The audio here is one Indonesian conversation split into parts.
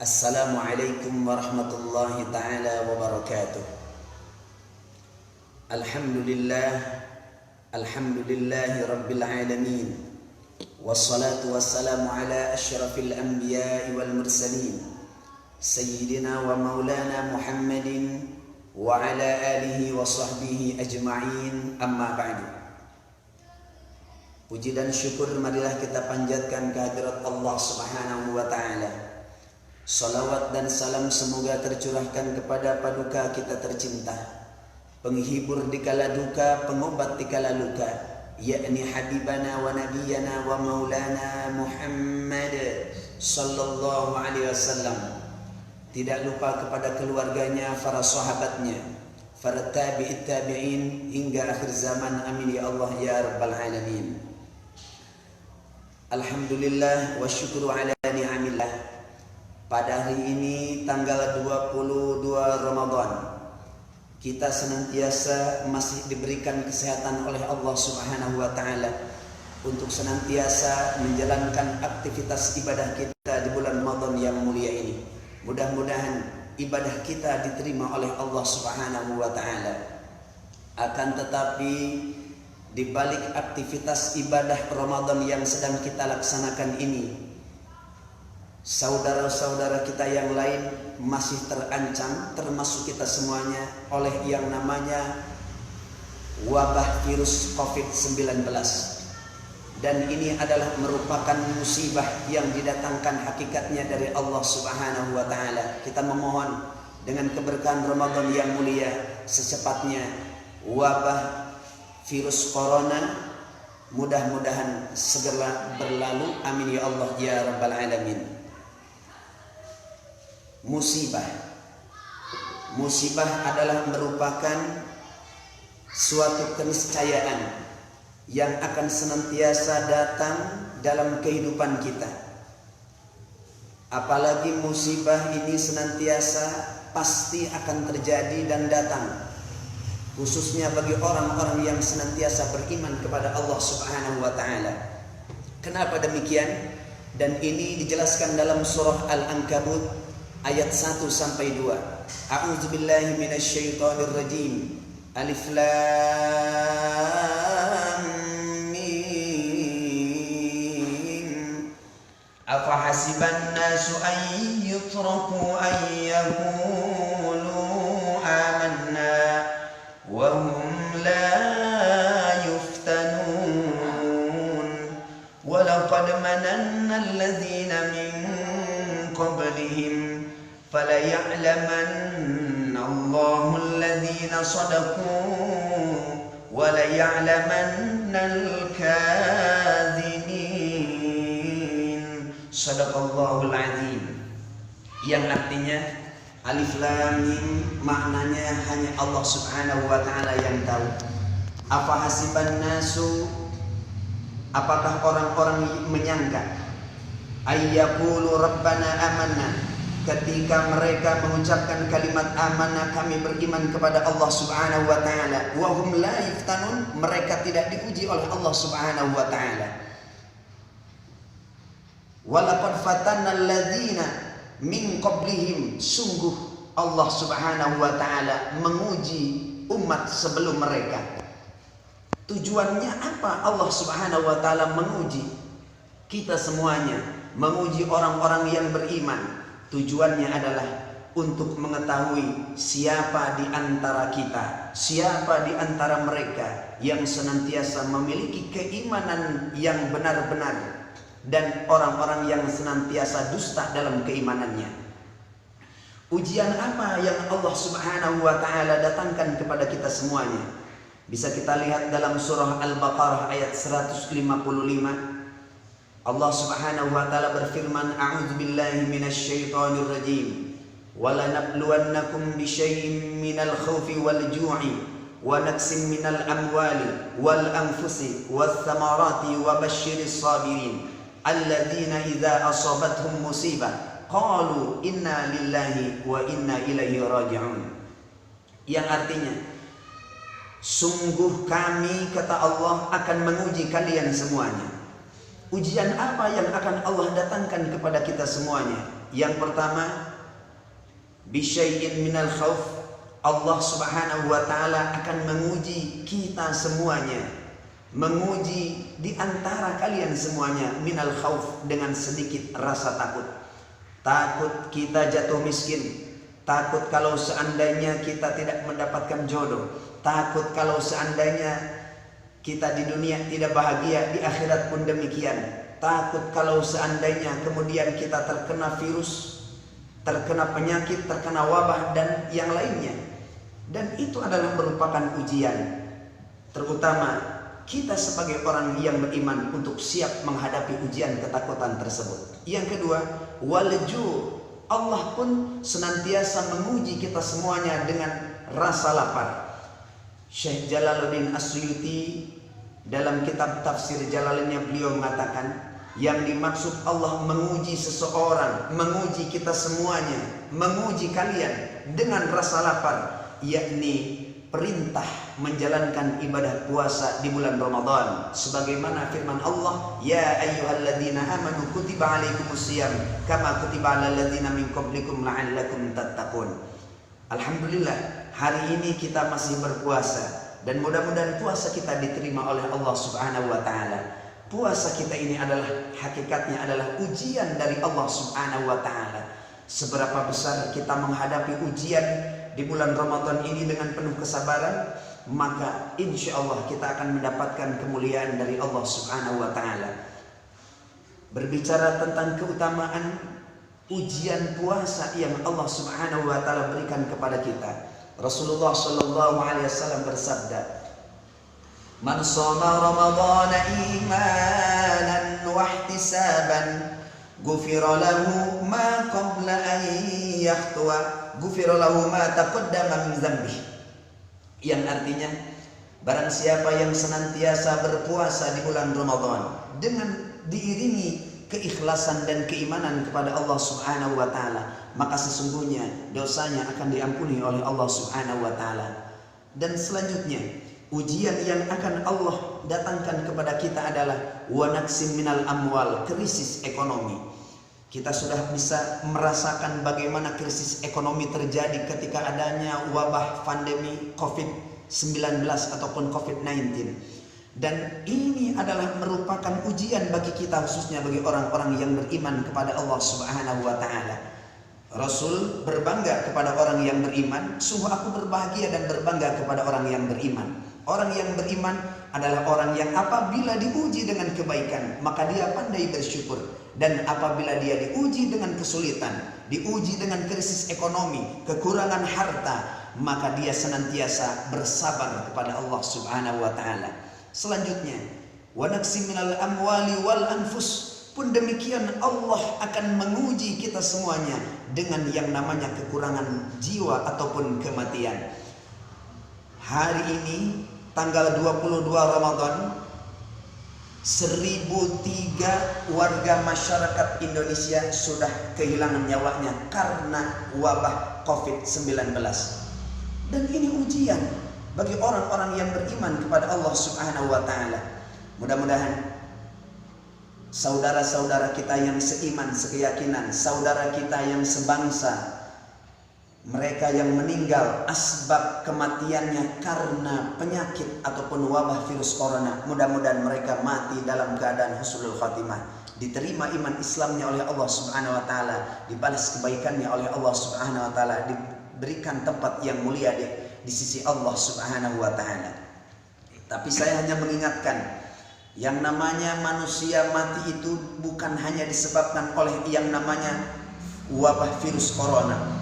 Assalamualaikum warahmatullahi ta'ala wabarakatuh. Alhamdulillahi rabbil alamin. Wassalatu wassalamu ala asyrafil anbiya'i wal mursalin Sayyidina wa maulana Muhammadin wa ala alihi wa sahbihi ajma'in, amma ba'du. Puji dan syukur marilah kita panjatkan kehadirat Allah subhanahu wa ta'ala. Salawat dan salam semoga tercurahkan kepada paduka kita tercinta, penghibur di kala duka, pengobat di kala luka, yakni habibana wa nabiyana wa maulana Muhammad sallallahu alaihi wasallam. Tidak lupa kepada keluarganya, para sahabatnya, para tabi'it tabi'in hingga akhir zaman, amin ya Allah ya rabbal alamin. Alhamdulillah wa syukru ala ni'amillah. Pada hari ini tanggal 22 Ramadan, kita senantiasa masih diberikan kesehatan oleh Allah subhanahu wa ta'ala untuk senantiasa menjalankan aktivitas ibadah kita di bulan Ramadan yang mulia ini. Mudah-mudahan ibadah kita diterima oleh Allah subhanahu wa ta'ala. Akan tetapi di balik aktivitas ibadah Ramadan yang sedang kita laksanakan ini, saudara-saudara kita yang lain masih terancam, termasuk kita semuanya, oleh yang namanya wabah virus COVID-19. Dan ini adalah merupakan musibah yang didatangkan hakikatnya dari Allah subhanahu wa ta'ala. Kita memohon dengan keberkahan Ramadan yang mulia, secepatnya wabah virus corona mudah-mudahan segera berlalu, amin ya Allah ya rabbal alamin. Musibah adalah merupakan suatu keniscayaan yang akan senantiasa datang dalam kehidupan kita. Apalagi musibah ini senantiasa pasti akan terjadi dan datang, khususnya bagi orang-orang yang senantiasa beriman kepada Allah subhanahu wa ta'ala. Kenapa demikian? Dan ini dijelaskan dalam surah Al-Ankabut ayat 1 sampai 2. A'udzubillahi minasyaitonir rajim. Alif lam mim. Afa hasiban nasu an yutraku an yaqulu amanna wa hum la yuftanun. Wa laqad mananna alladhina min qablihim فَلَيَعْلَمَنَّ اللَّهُ الَّذِينَ صَدَقُوا وَلَيَعْلَمَنَّ الْكَاذِبِينَ. Shadaqallahul azim. Yang artinya alif lam mim, maknanya hanya Allah subhanahu wa ta'ala yang tahu. Afa hasiban nasu, apakah orang-orang menyangka, ayyaqulu rabbana amanna, ketika mereka mengucapkan kalimat amanah, kami beriman kepada Allah subhanahu wa ta'ala, wa hum la yuftanun, mereka tidak diuji oleh Allah subhanahu wa ta'ala. Walaqad fatanna alladzina min qablihim, sungguh Allah subhanahu wa ta'ala menguji umat sebelum mereka. Tujuannya apa Allah subhanahu wa ta'ala menguji kita semuanya, menguji orang-orang yang beriman? Tujuannya adalah untuk mengetahui siapa di antara kita, siapa di antara mereka yang senantiasa memiliki keimanan yang benar-benar, dan orang-orang yang senantiasa dusta dalam keimanannya. Ujian apa yang Allah subhanahu wa ta'ala datangkan kepada kita semuanya? Bisa kita lihat dalam surah Al-Baqarah ayat 155. Allah subhanahu wa ta'ala berfirman, a'udzubillahi minasyaitonir rajim, walanabluwannakum bisyai'in minal khawfi wal ju'i wa naqsin minal amwali wal anfusi was samarati wa basyiris sabirin alladzina idza asabathum musibah qalu inna lillahi wa inna ilaihi raji'un. Yang artinya, sungguh kami, kata Allah, akan menguji kalian semuanya. Ujian apa yang akan Allah datangkan kepada kita semuanya? Yang pertama, bisyai'in minal khauf. Allah Subhanahu wa taala akan menguji kita semuanya, menguji di antara kalian semuanya minal khauf, dengan sedikit rasa takut. Takut kita jatuh miskin, takut kalau seandainya kita tidak mendapatkan jodoh, takut kalau seandainya kita di dunia tidak bahagia, di akhirat pun demikian. Takut kalau seandainya kemudian kita terkena virus, terkena penyakit, terkena wabah dan yang lainnya. Dan itu adalah merupakan ujian. Terutama kita sebagai orang yang beriman untuk siap menghadapi ujian ketakutan tersebut. Yang kedua, walju. Allah pun senantiasa menguji kita semuanya dengan rasa lapar. Syekh Jalaluddin As-Suyuti dalam kitab tafsir Jalalainnya beliau mengatakan, yang dimaksud Allah menguji seseorang, menguji kita semuanya, menguji kalian dengan rasa lapar, yakni perintah menjalankan ibadah puasa di bulan Ramadan, sebagaimana firman Allah, ya ayyuhalladzina amanu kutiba alaikumusiyam kama kutiba alal ladzina min qablikum la'allakum tattaqun. Alhamdulillah, hari ini kita masih berpuasa dan mudah-mudahan puasa kita diterima oleh Allah Subhanahu wa taala. Puasa kita ini adalah hakikatnya adalah ujian dari Allah Subhanahu wa taala. Seberapa besar kita menghadapi ujian di bulan Ramadan ini dengan penuh kesabaran, maka insya Allah kita akan mendapatkan kemuliaan dari Allah Subhanahu wa taala. Berbicara tentang keutamaan ujian puasa yang Allah Subhanahu wa taala berikan kepada kita, Rasulullah sallallahu alaihi wasallam bersabda, "Man shoma Ramadhana imanan wa ihtisaban, ghufira lahu ma qabla an yakhtuwa, ghufira lahu ma taqaddama min dzambihi." Yang artinya, barang siapa yang senantiasa berpuasa di bulan Ramadan dengan diiringi keikhlasan dan keimanan kepada Allah Subhanahu wa taala, maka sesungguhnya dosanya akan diampuni oleh Allah Subhanahu wa taala. Dan selanjutnya, ujian yang akan Allah datangkan kepada kita adalah wa naqsim minal amwal, krisis ekonomi. Kita sudah bisa merasakan bagaimana krisis ekonomi terjadi ketika adanya wabah pandemi COVID-19 ataupun COVID-19. Dan ini adalah merupakan ujian bagi kita, khususnya bagi orang-orang yang beriman kepada Allah Subhanahu wa taala. Rasul berbangga kepada orang yang beriman, sungguh aku berbahagia dan berbangga kepada orang yang beriman. Orang yang beriman adalah orang yang apabila diuji dengan kebaikan, maka dia pandai bersyukur. Dan apabila dia diuji dengan kesulitan, diuji dengan krisis ekonomi, kekurangan harta, maka dia senantiasa bersabar kepada Allah Subhanahu wa taala. Selanjutnya, wa naqsim minal amwali wal anfus, pun demikian Allah akan menguji kita semuanya dengan yang namanya kekurangan jiwa ataupun kematian. Hari ini tanggal 22 Ramadan, 1003 warga masyarakat Indonesia sudah kehilangan nyawanya karena wabah COVID-19. Dan ini ujian bagi orang-orang yang beriman kepada Allah Subhanahu wa taala. Mudah-mudahan saudara-saudara kita yang seiman, sekeyakinan, saudara kita yang sebangsa, mereka yang meninggal asbab kematiannya karena penyakit ataupun wabah virus corona, mudah-mudahan mereka mati dalam keadaan husnul khatimah, diterima iman Islamnya oleh Allah Subhanahu wa taala, dibalas kebaikannya oleh Allah Subhanahu wa taala, diberikan tempat yang mulia di sisi Allah Subhanahu wa taala. Tapi saya hanya mengingatkan, yang namanya manusia mati itu bukan hanya disebabkan oleh yang namanya wabah virus corona.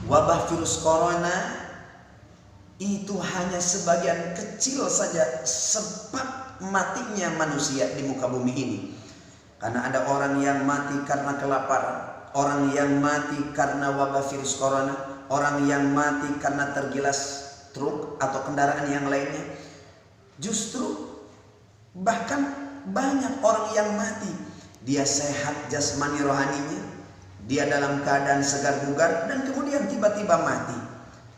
Wabah virus corona itu hanya sebagian kecil saja sebab matinya manusia di muka bumi ini. Karena ada orang yang mati karena kelaparan, orang yang mati karena wabah virus corona, orang yang mati karena tergilas truk atau kendaraan yang lainnya. Justru bahkan banyak orang yang mati, dia sehat jasmani rohaninya, dia dalam keadaan segar bugar, dan kemudian tiba-tiba mati.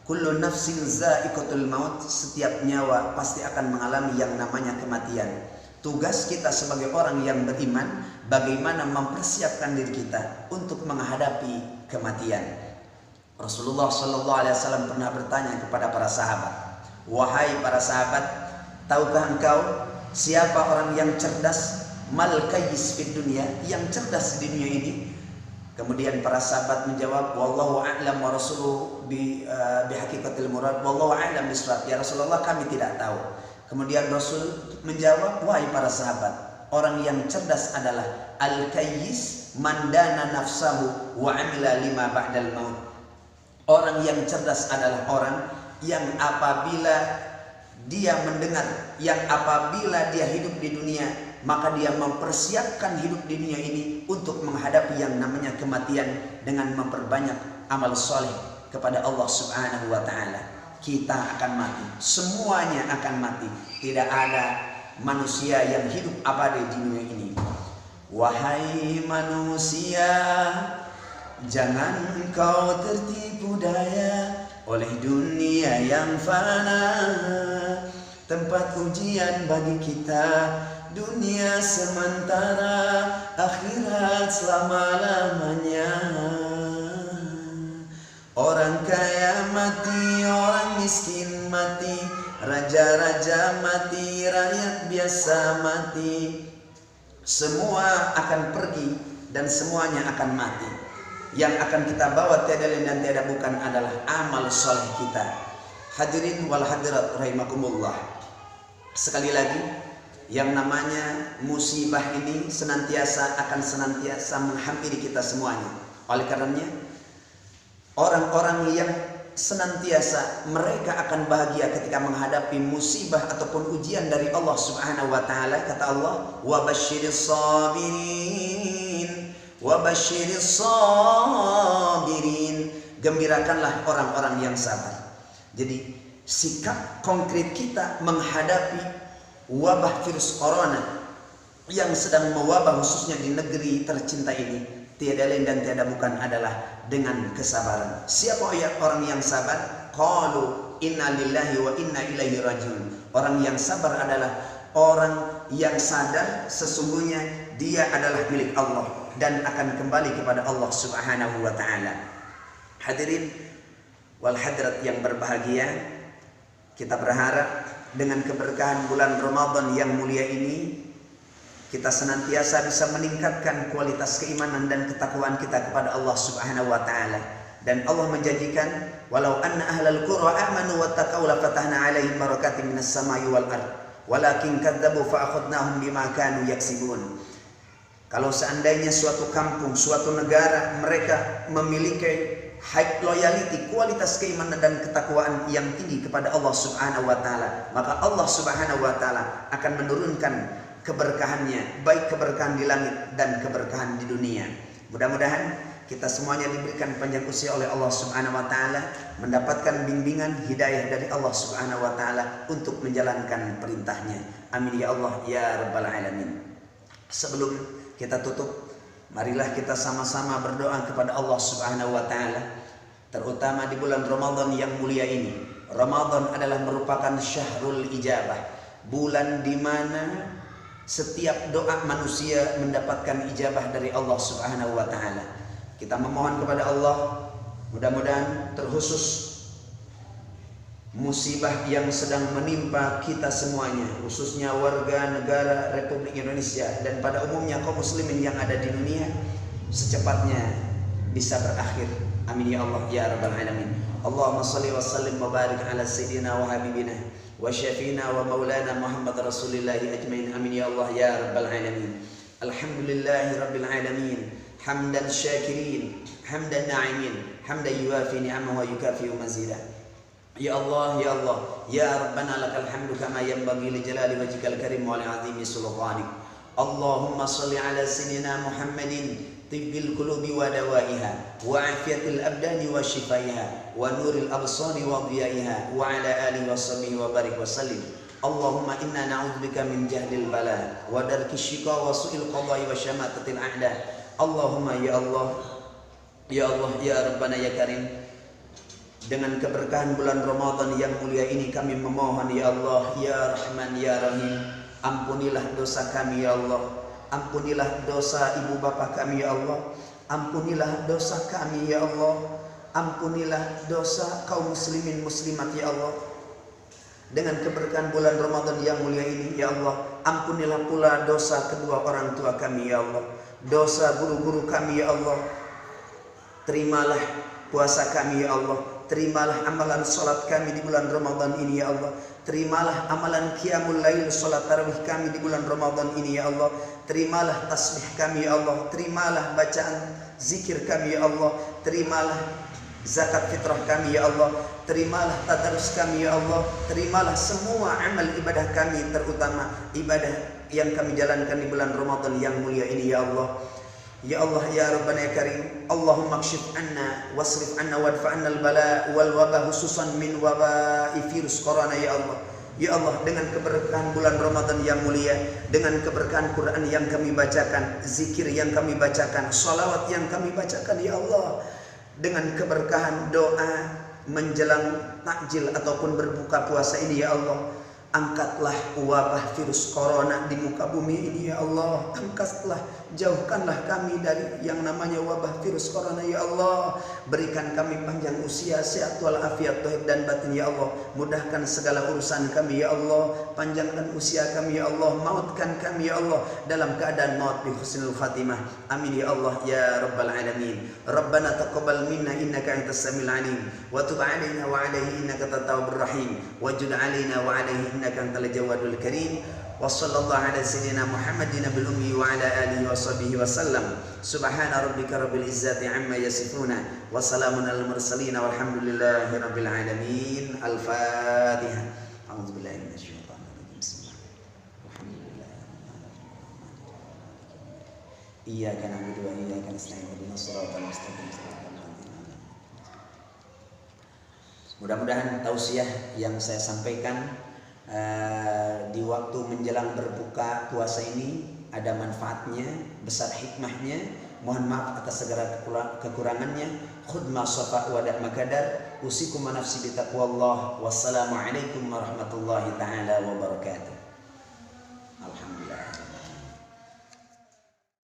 Kullu nafsin za'iqatul maut, setiap nyawa pasti akan mengalami yang namanya kematian. tugas kita sebagai orang yang beriman bagaimana mempersiapkan diri kita untuk menghadapi kematian. Rasulullah Shallallahu Alaihi Wasallam pernah bertanya kepada para sahabat, wahai para sahabat, tahukah engkau siapa orang yang cerdas? Mal kayyis fid dunya, yang cerdas di dunia ini. Kemudian para sahabat menjawab, wallahu a'lam wa rasuluhu bihaqikatil murad, wallahu a'lam bisawab. Ya Rasulullah, kami tidak tahu. Kemudian Rasul menjawab, wahai para sahabat, orang yang cerdas adalah al-kayyis man dana nafsahu wa amila lima ba'dal maut. Orang yang cerdas adalah orang yang apabila dia mendengar, yang apabila dia hidup di dunia, maka dia mempersiapkan hidup di dunia ini untuk menghadapi yang namanya kematian dengan memperbanyak amal soleh kepada Allah Subhanahu wa Ta'ala. Kita akan mati, semuanya akan mati. Tidak ada manusia yang hidup abadi di dunia ini. Wahai manusia, jangan kau tertipu daya oleh dunia yang fana, tempat ujian bagi kita. Dunia sementara, akhirat selama-lamanya. Orang kaya mati, orang miskin mati, raja-raja mati, rakyat biasa mati. Semua akan pergi dan semuanya akan mati. Yang akan kita bawa tiada lain dan tiada bukan adalah amal soleh kita. Hadirin wal hadirat rahimakumullah. Sekali lagi, yang namanya musibah ini akan senantiasa menghampiri kita semuanya. Oleh karenanya, orang-orang yang senantiasa mereka akan bahagia ketika menghadapi musibah ataupun ujian dari Allah Subhanahu wa Ta'ala. Kata Allah, wa basyiris sabirin, wa basyiris sabirin, gembirakanlah orang-orang yang sabar. Jadi sikap konkret kita menghadapi wabah virus corona yang sedang mewabah khususnya di negeri tercinta ini, tiada lain dan tiada bukan adalah dengan kesabaran. Siapa orang yang sabar? Qalu inna lillahi wa inna ilaihi rajiun. Orang yang sabar adalah orang yang sadar sesungguhnya dia adalah milik Allah dan akan kembali kepada Allah Subhanahu wa Ta'ala. Hadirin wal hadirat yang berbahagia, kita berharap dengan keberkahan bulan Ramadan yang mulia ini, kita senantiasa bisa meningkatkan kualitas keimanan dan ketakwaan kita kepada Allah Subhanahu wa Ta'ala. Dan Allah menjanjikan, walau anna ahlal qura amanu wattaqaw la fatahna 'alaihim barakatin minas samai wal ard walakin kadzabu fa akhadnahum bima kanu yaksibun. Kalau seandainya suatu kampung, suatu negara mereka memiliki high loyalty, kualitas keimanan dan ketakwaan yang tinggi kepada Allah Subhanahu wa Ta'ala, maka Allah Subhanahu wa Ta'ala akan menurunkan keberkahannya, baik keberkahan di langit dan keberkahan di dunia. Mudah-mudahan kita semuanya diberikan panjang usia oleh Allah Subhanahu wa Ta'ala, mendapatkan bimbingan hidayah dari Allah Subhanahu wa Ta'ala untuk menjalankan perintahnya. Amin ya Allah ya Rabbal Alamin. Sebelum kita tutup, marilah kita sama-sama berdoa kepada Allah Subhanahu wa Ta'ala, terutama di bulan Ramadan yang mulia ini. Ramadan adalah merupakan syahrul ijabah, bulan di mana setiap doa manusia mendapatkan ijabah dari Allah Subhanahu wa Ta'ala. Kita memohon kepada Allah, mudah-mudahan terkhusus musibah yang sedang menimpa kita semuanya, khususnya warga negara Republik Indonesia dan pada umumnya kaum muslimin yang ada di dunia, secepatnya bisa berakhir. Amin ya Allah ya Rabbal Alamin. Allahumma salli wa sallim wa barik ala sayyidina wa habibina wa syafiina wa maulana Muhammad Rasulillahi ajmain. Amin ya Allah ya Rabbal Alamin. Alhamdulillahi Rabbil Alamin, hamdan syakirin, hamdan na'imin, hamdan yuafi ni'amahu wa yukafi'u mazidah. Ya Allah, ya Allah, ya Rabbana lakal hamdu kama yanbaghi li jalali wajhikal karim wa li 'azimi sultanik. Allahumma shalli ala sayyidina Muhammadin tibbil qulubi wa dawaiha wa afiyatil abdani wa shifaiha wa nuril absari wa dhiyaiha wa ala alihi wa sahbihi wa barik wa sallim. Allahumma inna na'udzubika min jahdil bala wa darkis shiqa wa su'il qada'i wa syamatatil a'da. Allahumma ya Allah, ya Allah, ya Rabbana ya Karim, dengan keberkahan bulan Ramadan yang mulia ini kami memohon ya Allah, ya Rahman, ya Rahim, Ampunilah dosa kami ya Allah. Ampunilah dosa ibu bapa kami ya Allah. Ampunilah dosa kami ya Allah. Ampunilah dosa kaum muslimin muslimat ya Allah. Dengan keberkahan bulan Ramadan yang mulia ini ya Allah, ampunilah pula dosa kedua orang tua kami ya Allah. Dosa guru-guru kami ya Allah. Terimalah puasa kami ya Allah. Terimalah amalan salat kami di bulan Ramadan ini ya Allah. Terimalah amalan qiyamul lail salat tarawih kami di bulan Ramadan ini ya Allah. Terimalah tasbih kami ya Allah. Terimalah bacaan zikir kami ya Allah. Terimalah zakat fitrah kami ya Allah. Terimalah tadarus kami ya Allah. Terimalah semua amal ibadah kami, terutama ibadah yang kami jalankan di bulan Ramadan yang mulia ini ya Allah. Ya Allah ya Rabbana ya Karim, Allahumma kshif anna wasrif anna wadfa anna al-bala wal wabah, khususan min waba'i virus corona ya Allah. Ya Allah, dengan keberkahan bulan Ramadan yang mulia, dengan keberkahan Quran yang kami bacakan, zikir yang kami bacakan, salawat yang kami bacakan ya Allah, dengan keberkahan doa menjelang takjil ataupun berbuka puasa ini ya Allah, angkatlah wabah virus corona di muka bumi ini ya Allah. Angkatlah, jauhkanlah kami dari yang namanya wabah virus corona ya Allah. Berikan kami panjang usia, sehat walafiat zahir dan batin ya Allah. Mudahkan segala urusan kami ya Allah. Panjangkan usia kami ya Allah. Mautkan kami ya Allah dalam keadaan maut bi husnul khatimah. Amin ya Allah ya rabbal alamin. Rabbana taqabbal minna innaka antas samiul alim wa tub alaina wa alaihi innaka tawwabur rahim wajud alaina wa alaihi innaka antal jawadul karim. Wa sallallahu ala sayyidina Muhammadin bil ummi wa ala alihi wa sahbihi wa sallam. Subhana rabbika rabbil izzati amma yasifuna wa salamun alal mursalin walhamdulillahi rabbil alamin. Al-Fatihah. A'udzu billahi minasy syaithanir rajim. Bismillahirrahmanirrahim. Iyyaka na'budu wa iyyaka nasta'in. Ihdinas siratal mustaqim. Mudah-mudahan tausiah yang saya sampaikan di waktu menjelang berbuka puasa ini ada manfaatnya, besar hikmahnya. Mohon maaf atas segala kekurangannya. Khudh ma safa wa da' makadar. Usikum wa nafsi bi taqwallah. Wassalamualaikum warahmatullahi taala wabarakatuh. Alhamdulillah.